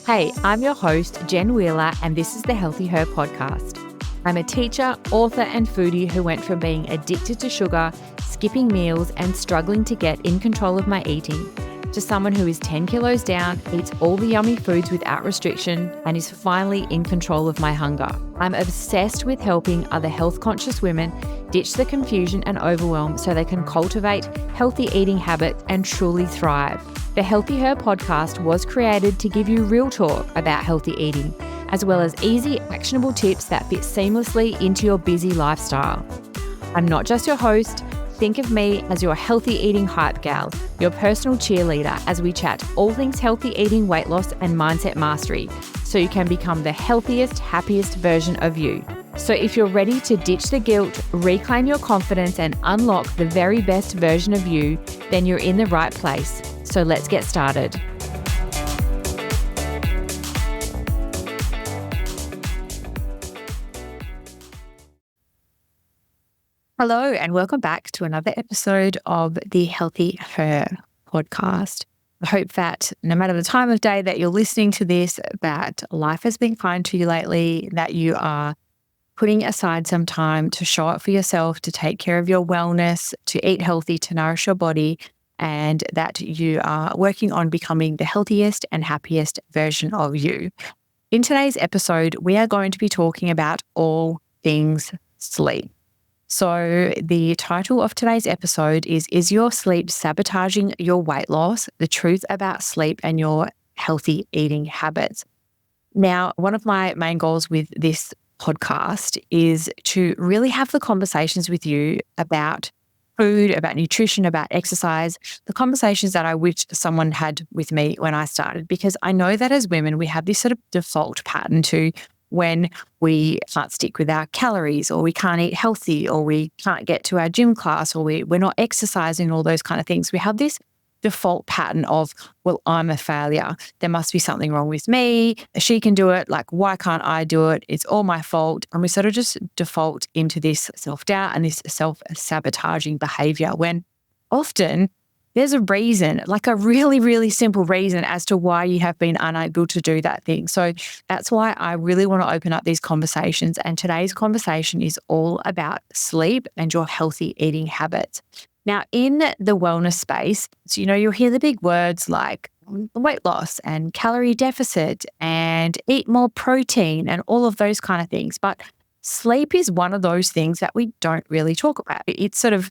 Hey, I'm your host, Jen Wheeler, and this is the Healthy Her podcast. I'm a teacher, author, and foodie who went from being addicted to sugar, skipping meals, and struggling to get in control of my eating, to someone who is 10 kilos down, eats all the yummy foods without restriction, and is finally in control of my hunger. I'm obsessed with helping other health-conscious women ditch the confusion and overwhelm so they can cultivate healthy eating habits and truly thrive. The Healthy Her podcast was created to give you real talk about healthy eating, as well as easy, actionable tips that fit seamlessly into your busy lifestyle. I'm not just your host. Think of me as your healthy eating hype gal, your personal cheerleader as we chat all things healthy eating, weight loss, and mindset mastery, so you can become the healthiest, happiest version of you. So if you're ready to ditch the guilt, reclaim your confidence, and unlock the very best version of you, then you're in the right place. So let's get started. Hello, and welcome back to another episode of the Healthy Her podcast. I hope that no matter the time of day that you're listening to this, that life has been kind to you lately, that you are putting aside some time to show up for yourself, to take care of your wellness, to eat healthy, to nourish your body, and that you are working on becoming the healthiest and happiest version of you. In today's episode, we are going to be talking about all things sleep. So the title of today's episode is your sleep sabotaging your weight loss? The truth about sleep and your healthy eating habits. Now, one of my main goals with this podcast is to really have the conversations with you about food, about nutrition, about exercise, the conversations that I wish someone had with me when I started, because I know that as women, we have this sort of default pattern to when we can't stick with our calories, or we can't eat healthy, or we can't get to our gym class, or we're not exercising, all those kind of things. We have this default pattern of, well, I'm a failure. There must be something wrong with me. She can do it. Like, why can't I do it? It's all my fault. And we sort of just default into this self-doubt and this self-sabotaging behavior, when often there's a reason, like a really, really simple reason as to why you have been unable to do that thing. So that's why I really want to open up these conversations. And today's conversation is all about sleep and your healthy eating habits. Now, in the wellness space, so, you'll hear the big words like weight loss and calorie deficit and eat more protein and all of those kind of things. But sleep is one of those things that we don't really talk about. It's sort of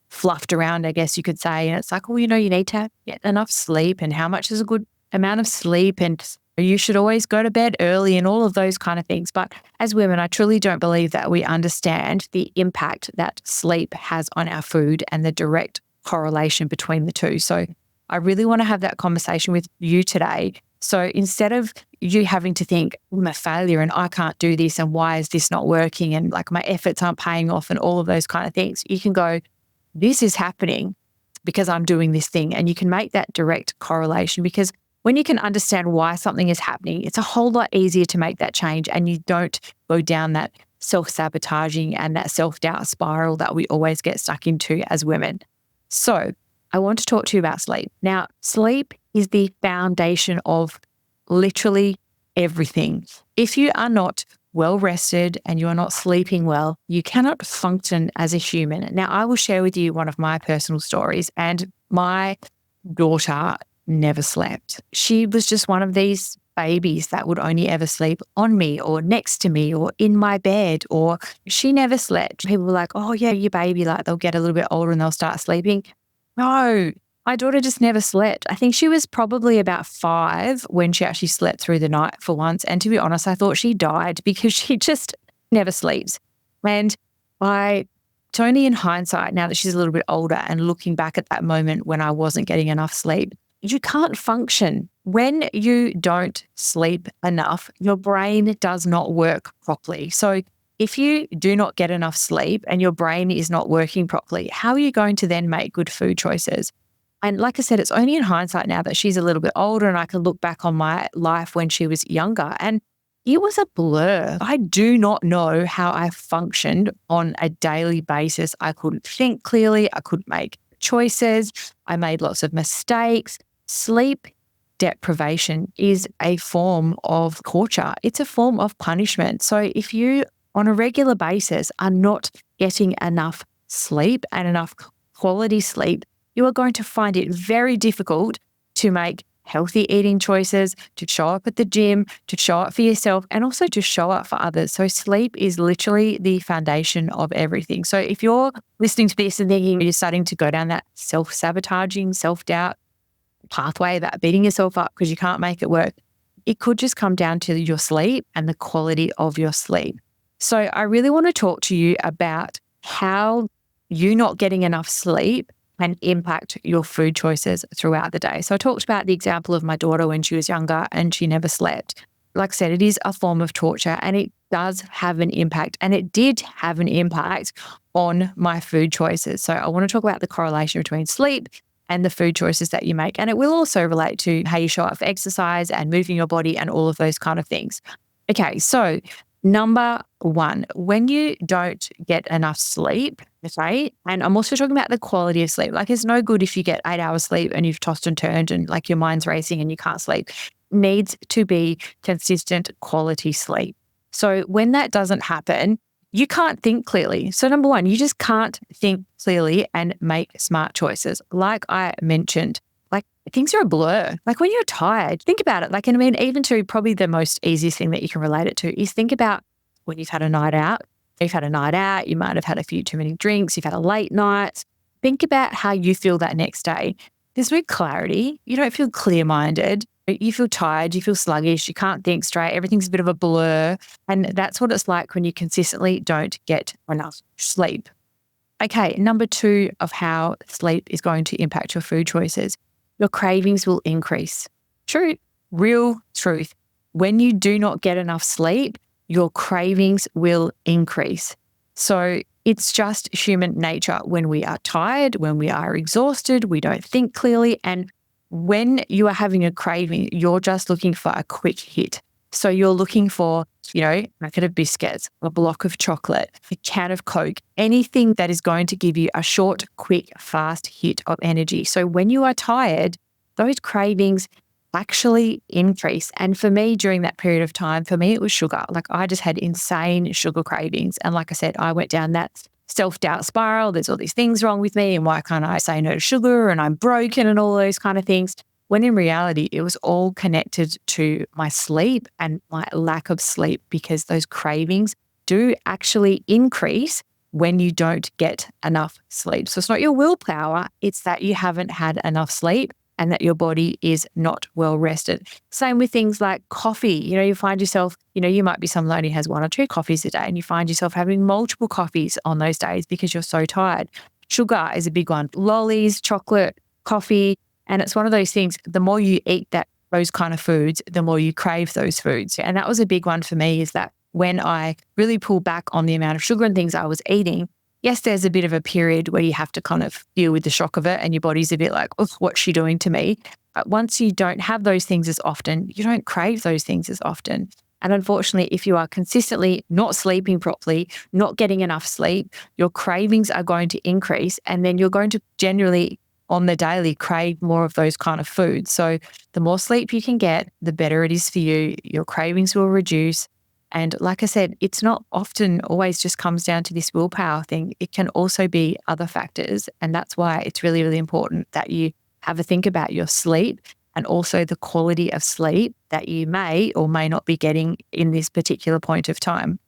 fluffed around, I guess you could say. And it's like, well, you need to get enough sleep, and how much is a good amount of sleep, and you should always go to bed early and all of those kind of things. But as women, I truly don't believe that we understand the impact that sleep has on our food and the direct correlation between the two. So I really want to have that conversation with you today. So instead of you having to think, I'm a failure and I can't do this, and why is this not working, and like my efforts aren't paying off and all of those kind of things, you can go, this is happening because I'm doing this thing. And you can make that direct correlation, because when you can understand why something is happening, it's a whole lot easier to make that change, and you don't go down that self-sabotaging and that self-doubt spiral that we always get stuck into as women. So I want to talk to you about sleep. Now, sleep is the foundation of literally everything. If you are not well rested and you are not sleeping well, you cannot function as a human. Now, I will share with you one of my personal stories, and my daughter never slept. She was just one of these babies that would only ever sleep on me or next to me or in my bed, or she never slept. People were like, oh yeah, your baby, like they'll get a little bit older and they'll start sleeping. No, my daughter just never slept. I think she was probably about 5 when she actually slept through the night for once. And to be honest, I thought she died because she just never sleeps. And it's only in hindsight, now that she's a little bit older and looking back at that moment when I wasn't getting enough sleep, you can't function. When you don't sleep enough, your brain does not work properly. So if you do not get enough sleep and your brain is not working properly, how are you going to then make good food choices? And like I said, it's only in hindsight now that she's a little bit older and I can look back on my life when she was younger, and it was a blur. I do not know how I functioned on a daily basis. I couldn't think clearly. I couldn't make choices. I made lots of mistakes. Sleep deprivation is a form of torture. It's a form of punishment. So if you on a regular basis are not getting enough sleep and enough quality sleep, you are going to find it very difficult to make healthy eating choices, to show up at the gym, to show up for yourself, and also to show up for others. So sleep is literally the foundation of everything. So if you're listening to this and thinking you're starting to go down that self-sabotaging, self-doubt pathway, that beating yourself up because you can't make it work, it could just come down to your sleep and the quality of your sleep. So I really want to talk to you about how you not getting enough sleep can impact your food choices throughout the day. So I talked about the example of my daughter when she was younger and she never slept. Like I said, it is a form of torture and it does have an impact, and it did have an impact on my food choices. So I want to talk about the correlation between sleep and the food choices that you make. And it will also relate to how you show up for exercise and moving your body and all of those kind of things. Okay, so number one, when you don't get enough sleep, okay, and I'm also talking about the quality of sleep. Like it's no good if you get 8 hours sleep and you've tossed and turned and like your mind's racing and you can't sleep. It needs to be consistent quality sleep. So when that doesn't happen, you can't think clearly. So number one, you just can't think clearly and make smart choices. Like I mentioned, like things are a blur. Like when you're tired, think about it. Like, and I mean, even to probably the most easiest thing that you can relate it to is think about when you've had a night out. You've had a night out, you might have had a few too many drinks, you've had a late night. Think about how you feel that next day. There's no clarity. You don't feel clear-minded. You feel tired, you feel sluggish, you can't think straight, everything's a bit of a blur. And that's what it's like when you consistently don't get enough sleep. Okay, number two of how sleep is going to impact your food choices. Your cravings will increase. True, real truth. When you do not get enough sleep, your cravings will increase. So it's just human nature. When we are tired, when we are exhausted, we don't think clearly. And when you are having a craving, you're just looking for a quick hit. So you're looking for, a packet of biscuits, a block of chocolate, a can of Coke, anything that is going to give you a short, quick, fast hit of energy. So when you are tired, those cravings actually increase. And for me, during that period of time, it was sugar. Like I just had insane sugar cravings. And like I said, I went down that self-doubt spiral. There's all these things wrong with me and why can't I say no to sugar and I'm broken and all those kind of things. When in reality, it was all connected to my sleep and my lack of sleep, because those cravings do actually increase when you don't get enough sleep. So it's not your willpower, it's that you haven't had enough sleep and that your body is not well rested. Same with things like coffee. You find yourself, you might be someone who only has 1 or 2 coffees a day and you find yourself having multiple coffees on those days because you're so tired. Sugar is a big one. Lollies, chocolate, coffee. And it's one of those things, the more you eat those kind of foods, the more you crave those foods. And that was a big one for me, is that when I really pulled back on the amount of sugar and things I was eating, yes, there's a bit of a period where you have to kind of deal with the shock of it and your body's a bit like, oh, what's she doing to me? But once you don't have those things as often, you don't crave those things as often. And unfortunately, if you are consistently not sleeping properly, not getting enough sleep, your cravings are going to increase, and then you're going to generally on the daily crave more of those kind of foods. So the more sleep you can get, the better it is for you. Your cravings will reduce. And like I said, it's not often always just comes down to this willpower thing. It can also be other factors. And that's why it's really, really important that you have a think about your sleep and also the quality of sleep that you may or may not be getting in this particular point of time.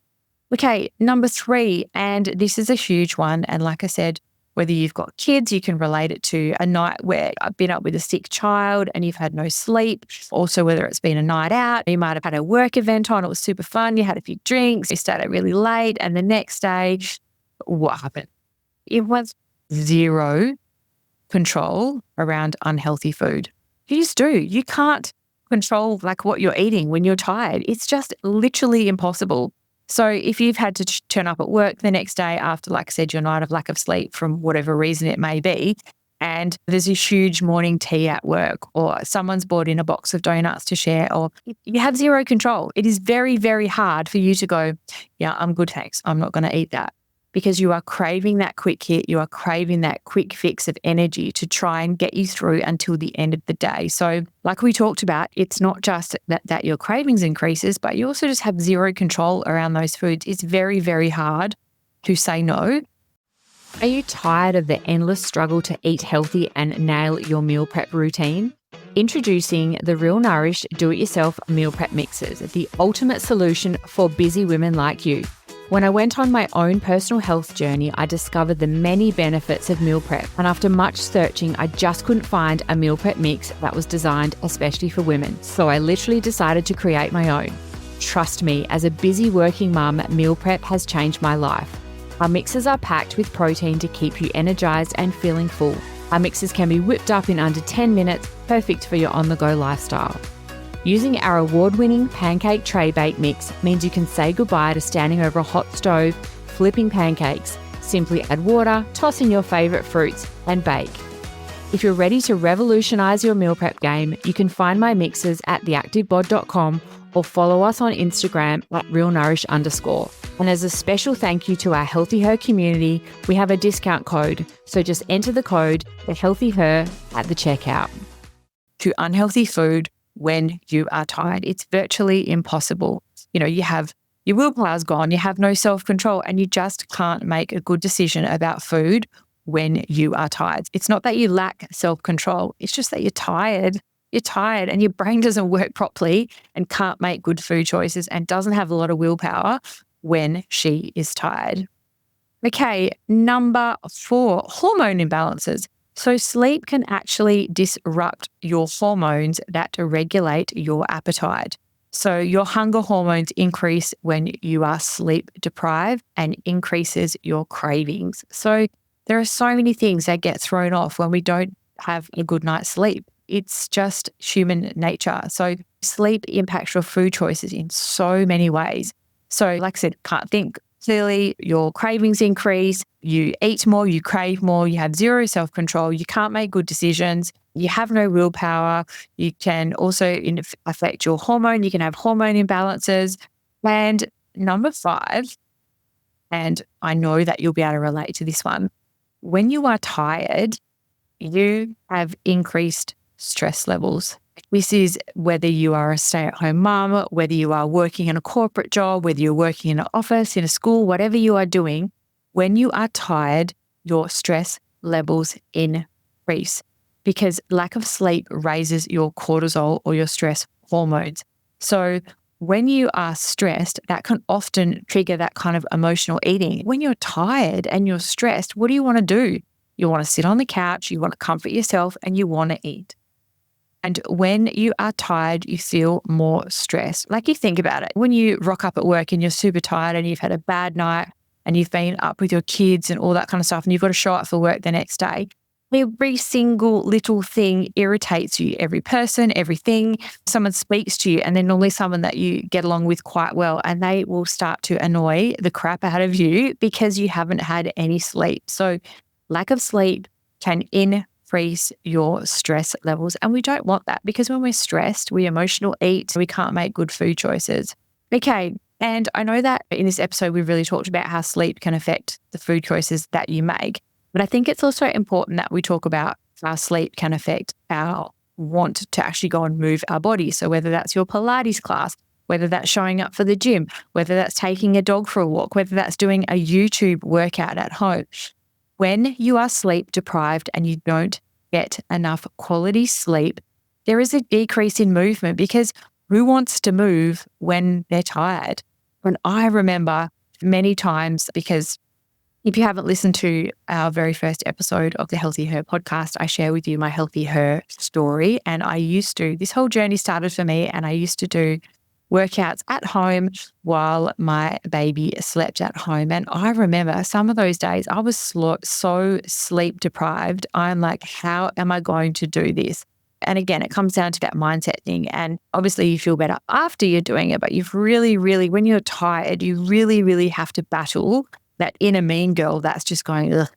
Okay, number 3, and this is a huge one. And like I said, whether you've got kids, you can relate it to a night where I've been up with a sick child and you've had no sleep. Also, whether it's been a night out, you might have had a work event on, it was super fun, you had a few drinks, you stayed out really late, and the next day, what happened? It was zero control around unhealthy food. You just do. You can't control like what you're eating when you're tired. It's just literally impossible. So if you've had to turn up at work the next day after, like I said, your night of lack of sleep from whatever reason it may be, and there's a huge morning tea at work, or someone's brought in a box of donuts to share, or you have zero control. It is very, very hard for you to go, yeah, I'm good, thanks. I'm not going to eat that, because you are craving that quick hit. You are craving that quick fix of energy to try and get you through until the end of the day. So like we talked about, it's not just that your cravings increases, but you also just have zero control around those foods. It's very, very hard to say no. Are you tired of the endless struggle to eat healthy and nail your meal prep routine? Introducing the Real Nourish Do-It-Yourself Meal Prep Mixes, the ultimate solution for busy women like you. When I went on my own personal health journey, I discovered the many benefits of meal prep. And after much searching, I just couldn't find a meal prep mix that was designed especially for women. So I literally decided to create my own. Trust me, as a busy working mum, meal prep has changed my life. Our mixes are packed with protein to keep you energized and feeling full. Our mixes can be whipped up in under 10 minutes, perfect for your on-the-go lifestyle. Using our award-winning pancake tray bake mix means you can say goodbye to standing over a hot stove, flipping pancakes. Simply add water, toss in your favorite fruits, and bake. If you're ready to revolutionize your meal prep game, you can find my mixes at theactivebod.com or follow us on Instagram at realnourish_. And as a special thank you to our Healthy Her community, we have a discount code. So just enter the code, the Healthy Her, at the checkout. To unhealthy food when you are tired, it's virtually impossible. You have your willpower's gone, you have no self-control, and you just can't make a good decision about food when you are tired. It's not that you lack self-control, it's just that you're tired. You're tired and your brain doesn't work properly and can't make good food choices and doesn't have a lot of willpower when she is tired. Okay, number 4, hormone imbalances. So sleep can actually disrupt your hormones that regulate your appetite. So your hunger hormones increase when you are sleep deprived and increases your cravings. So there are so many things that get thrown off when we don't have a good night's sleep. It's just human nature. So sleep impacts your food choices in so many ways. So like I said, can't think clearly, your cravings increase, you eat more, you crave more, you have zero self-control, you can't make good decisions, you have no willpower, you can also affect your hormone, you can have hormone imbalances. And number 5, and I know that you'll be able to relate to this one, when you are tired, you have increased stress levels. This is whether you are a stay-at-home mum, whether you are working in a corporate job, whether you're working in an office, in a school, whatever you are doing, when you are tired, your stress levels increase because lack of sleep raises your cortisol or your stress hormones. So when you are stressed, that can often trigger that kind of emotional eating. When you're tired and you're stressed, what do you want to do? You want to sit on the couch, you want to comfort yourself, and you want to eat. And when you are tired, you feel more stressed. Like you think about it. When you rock up at work and you're super tired and you've had a bad night and you've been up with your kids and all that kind of stuff and you've got to show up for work the next day, every single little thing irritates you. Every person, everything. Someone speaks to you and they're normally someone that you get along with quite well and they will start to annoy the crap out of you because you haven't had any sleep. So lack of sleep can increase your stress levels. And we don't want that because when we're stressed, we emotional eat, we can't make good food choices. Okay. And I know that in this episode, we've really talked about how sleep can affect the food choices that you make. But I think it's also important that we talk about how sleep can affect our want to actually go and move our body. So whether that's your Pilates class, whether that's showing up for the gym, whether that's taking a dog for a walk, whether that's doing a YouTube workout at home. When you are sleep deprived and you don't get enough quality sleep, there is a decrease in movement because who wants to move when they're tired? And I remember many times, because if you haven't listened to our very first episode of the Healthy Her podcast, I share with you my Healthy Her story. And this whole journey started for me, and I used to do workouts at home while my baby slept at home. And I remember some of those days I was so sleep deprived. I'm like, how am I going to do this? And again, it comes down to that mindset thing. And obviously you feel better after you're doing it, but you've really, when you're tired, you really have to battle that inner mean girl that's just going, ugh,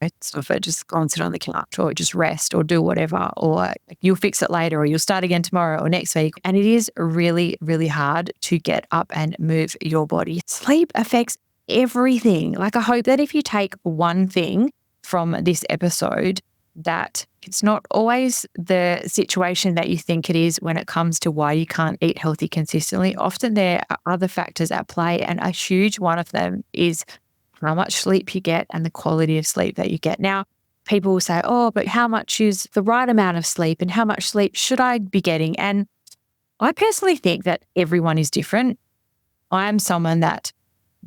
just go and sit on the couch or just rest or do whatever, or you'll fix it later or you'll start again tomorrow or next week. And it is really hard to get up and move your body. Sleep affects everything. Like, I hope that if you take one thing from this episode, that it's not always the situation that you think it is when it comes to why you can't eat healthy consistently. Often there are other factors at play, and a huge one of them is how much sleep you get and the quality of sleep that you get. Now, people will say, oh, but how much is the right amount of sleep and how much sleep should I be getting? And I personally think that everyone is different. I am someone that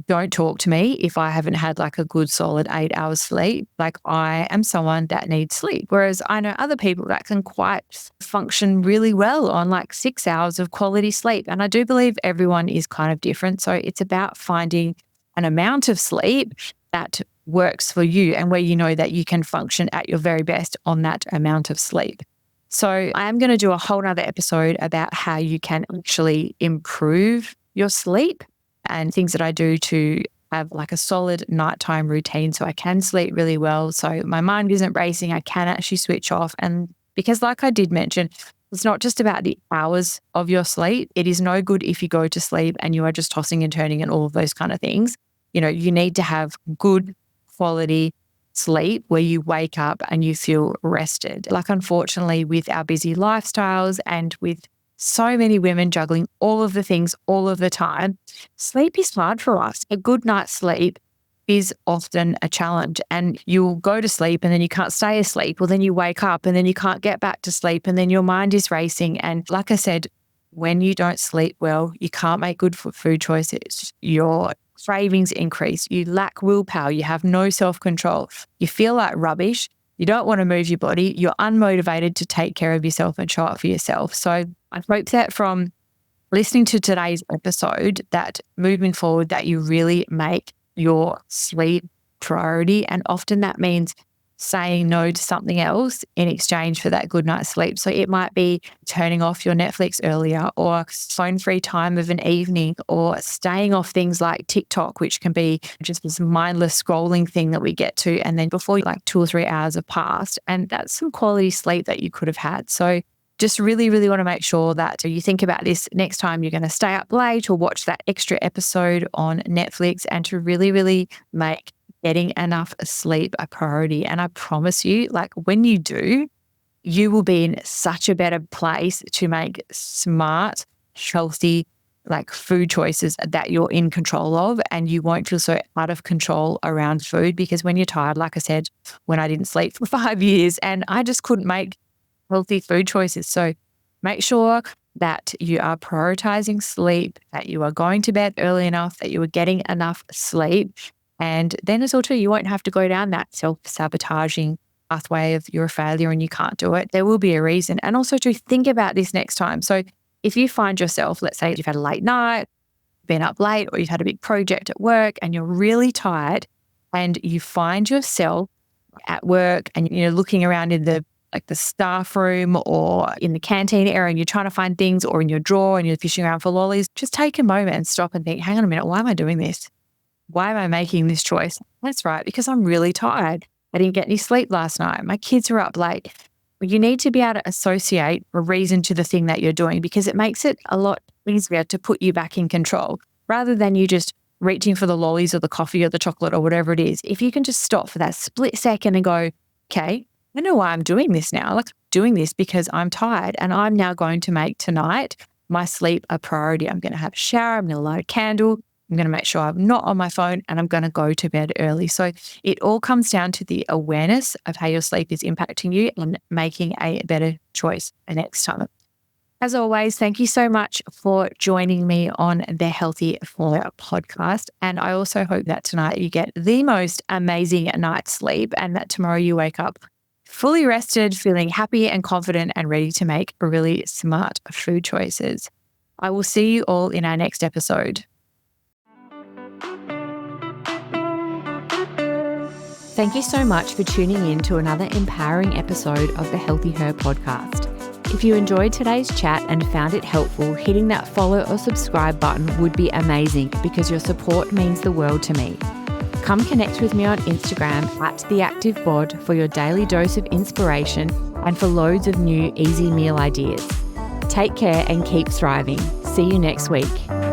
don't talk to me if I haven't had like a good solid 8 hours sleep. Like, I am someone that needs sleep. Whereas I know other people that can quite function really well on like 6 hours of quality sleep. And I do believe everyone is kind of different. So it's about finding an amount of sleep that works for you and where you know that you can function at your very best on that amount of sleep. So I am going to do a whole nother episode about how you can actually improve your sleep and things that I do to have like a solid nighttime routine so I can sleep really well. So my mind isn't racing. I can actually switch off. And because, like I did mention, it's not just about the hours of your sleep. It is no good if you go to sleep and you are just tossing and turning and all of those kind of things. You know, you need to have good quality sleep where you wake up and you feel rested. Like, unfortunately, with our busy lifestyles and with so many women juggling all of the things all of the time, sleep is hard for us. A good night's sleep is often a challenge, and you'll go to sleep and then you can't stay asleep. Well, then you wake up and then you can't get back to sleep and then your mind is racing. And like I said, when you don't sleep well, you can't make good food choices. Your cravings increase. You lack willpower. You have no self-control. You feel like rubbish. You don't want to move your body. You're unmotivated to take care of yourself and show up for yourself. So I hope that from listening to today's episode, that moving forward, that you really make your sleep priority. And often that means saying no to something else in exchange for that good night's sleep. So it might be turning off your Netflix earlier, or phone-free time of an evening, or staying off things like TikTok, which can be just this mindless scrolling thing that we get to. And then before like 2 or 3 hours have passed, and that's some quality sleep that you could have had. So just really, really want to make sure that you think about this next time you're going to stay up late or watch that extra episode on Netflix, and to really, really make getting enough sleep a priority. And I promise you, like, when you do, you will be in such a better place to make smart, healthy, like food choices that you're in control of, and you won't feel so out of control around food. Because when you're tired, like I said, when I didn't sleep for 5 years and I just couldn't make healthy food choices. So make sure that you are prioritizing sleep, that you are going to bed early enough, that you are getting enough sleep. And then as well too, you won't have to go down that self-sabotaging pathway of you're a failure and you can't do it. There will be a reason. And also to think about this next time. So if you find yourself, let's say you've had a late night, been up late, or you've had a big project at work and you're really tired, and you find yourself at work and you're looking around in the staff room or in the canteen area and you're trying to find things, or in your drawer and you're fishing around for lollies, just take a moment and stop and think, hang on a minute, why am I doing this? Why am I making this choice? That's right, because I'm really tired. I didn't get any sleep last night. My kids are up late. You need to be able to associate a reason to the thing that you're doing, because it makes it a lot easier to put you back in control, rather than you just reaching for the lollies or the coffee or the chocolate or whatever it is. If you can just stop for that split second and go, okay, I know why I'm doing this now. Like, doing this because I'm tired, and I'm now going to make tonight my sleep a priority. I'm going to have a shower. I'm going to light a candle. I'm going to make sure I'm not on my phone, and I'm going to go to bed early. So it all comes down to the awareness of how your sleep is impacting you and making a better choice the next time. As always, thank you so much for joining me on the Healthy Flow podcast. And I also hope that tonight you get the most amazing night's sleep, and that tomorrow you wake up fully rested, feeling happy and confident and ready to make really smart food choices. I will see you all in our next episode. Thank you so much for tuning in to another empowering episode of the Healthy Her podcast. If you enjoyed today's chat and found it helpful, hitting that follow or subscribe button would be amazing, because your support means the world to me. Come connect with me on Instagram @theactivebod for your daily dose of inspiration and for loads of new easy meal ideas. Take care and keep thriving. See you next week.